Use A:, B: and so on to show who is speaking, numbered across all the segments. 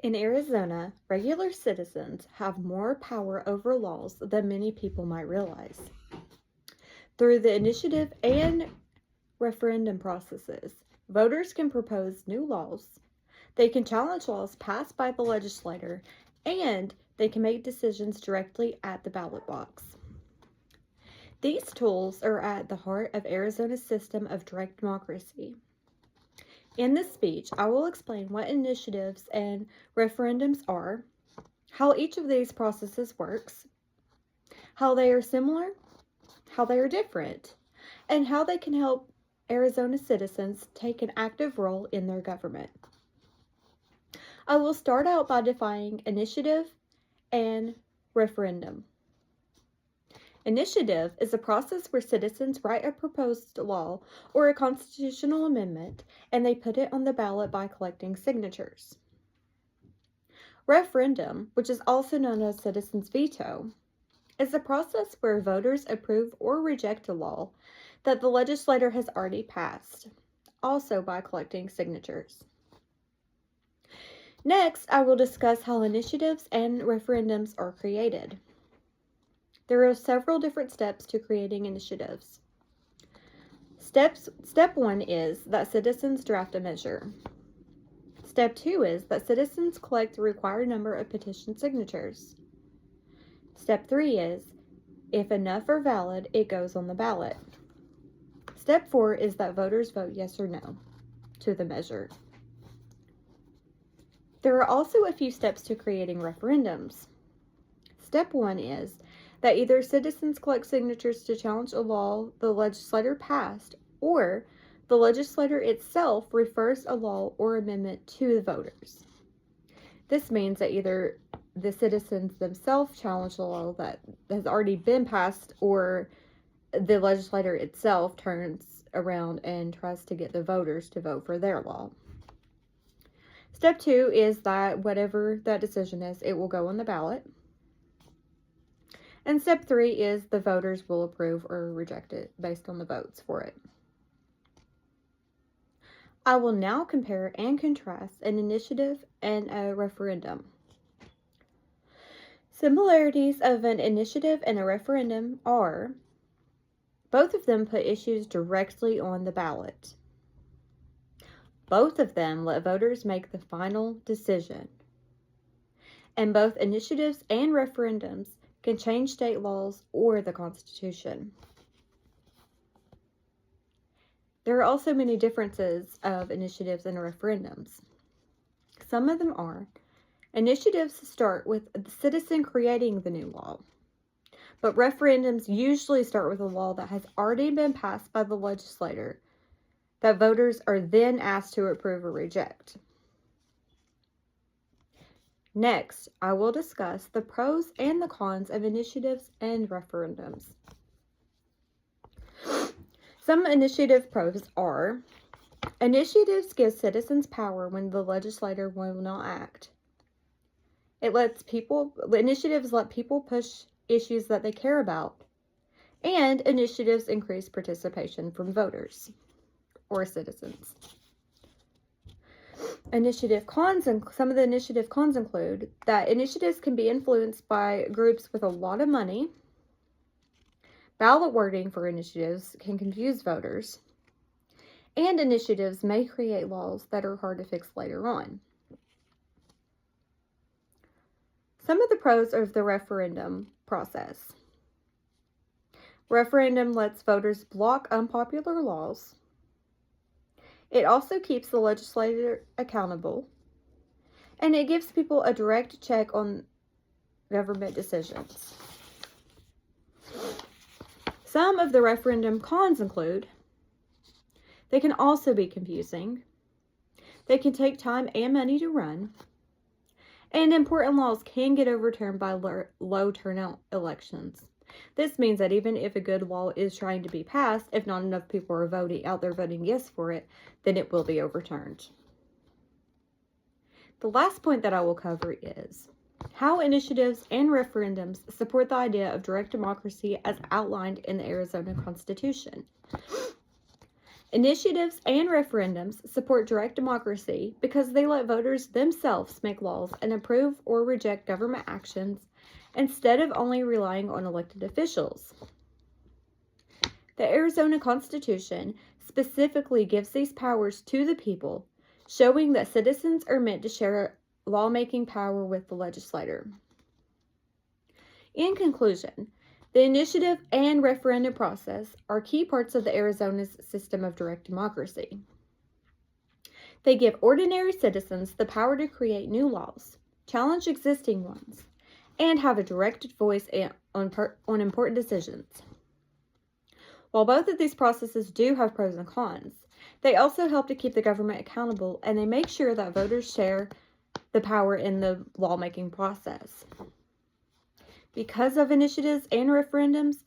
A: In Arizona, regular citizens have more power over laws than many people might realize. Through the initiative and referendum processes, voters can propose new laws, they can challenge laws passed by the legislator, and they can make decisions directly at the ballot box. These tools are at the heart of Arizona's system of direct democracy. In this speech, I will explain what initiatives and referendums are, how each of these processes works, how they are similar, how they are different, and how they can help Arizona citizens take an active role in their government. I will start out by defining initiative and referendum. Initiative is a process where citizens write a proposed law or a constitutional amendment and they put it on the ballot by collecting signatures. Referendum, which is also known as citizens' veto, is a process where voters approve or reject a law that the legislator has already passed, also by collecting signatures. Next, I will discuss how initiatives and referendums are created. There are several different steps to creating initiatives. Step 1 is that citizens draft a measure. Step 2 is that citizens collect the required number of petition signatures. Step 3 is, if enough are valid, it goes on the ballot. Step 4 is that voters vote yes or no to the measure. There are also a few steps to creating referendums. Step 1 is that either citizens collect signatures to challenge a law the legislator passed, or the legislator itself refers a law or amendment to the voters. This means that either the citizens themselves challenge a law that has already been passed, or the legislator itself turns around and tries to get the voters to vote for their law. Step 2 is that whatever that decision is, it will go on the ballot. And step 3 is the voters will approve or reject it based on the votes for it. I will now compare and contrast an initiative and a referendum. Similarities of an initiative and a referendum are both of them put issues directly on the ballot. Both of them let voters make the final decision. And both initiatives and referendums can change state laws or the Constitution. There are also many differences of initiatives and referendums. Some of them are, initiatives start with the citizen creating the new law, but referendums usually start with a law that has already been passed by the legislator that voters are then asked to approve or reject. Next, I will discuss the pros and the cons of initiatives and referendums. Some initiative pros are, initiatives give citizens power when the legislator will not act. Initiatives let people push issues that they care about, and initiatives increase participation from voters or citizens. Some of the initiative cons include that initiatives can be influenced by groups with a lot of money. Ballot wording for initiatives can confuse voters. And initiatives may create laws that are hard to fix later on. Some of the pros of the referendum process. Referendum lets voters block unpopular laws. It also keeps the legislator accountable, and it gives people a direct check on government decisions. Some of the referendum cons include, they can also be confusing, they can take time and money to run, and important laws can get overturned by low turnout elections. This means that even if a good law is trying to be passed, if not enough people are out there voting yes for it, then it will be overturned. The last point that I will cover is how initiatives and referendums support the idea of direct democracy as outlined in the Arizona Constitution. Initiatives and referendums support direct democracy because they let voters themselves make laws and approve or reject government actions instead of only relying on elected officials. The Arizona Constitution specifically gives these powers to the people, showing that citizens are meant to share lawmaking power with the legislator. In conclusion, the initiative and referendum process are key parts of Arizona's system of direct democracy. They give ordinary citizens the power to create new laws, challenge existing ones, and have a direct voice on important decisions. While both of these processes do have pros and cons, they also help to keep the government accountable, and they make sure that voters share the power in the lawmaking process. Because of initiatives and referendums,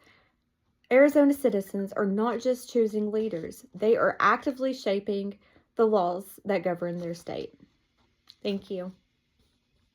A: Arizona citizens are not just choosing leaders, they are actively shaping the laws that govern their state. Thank you.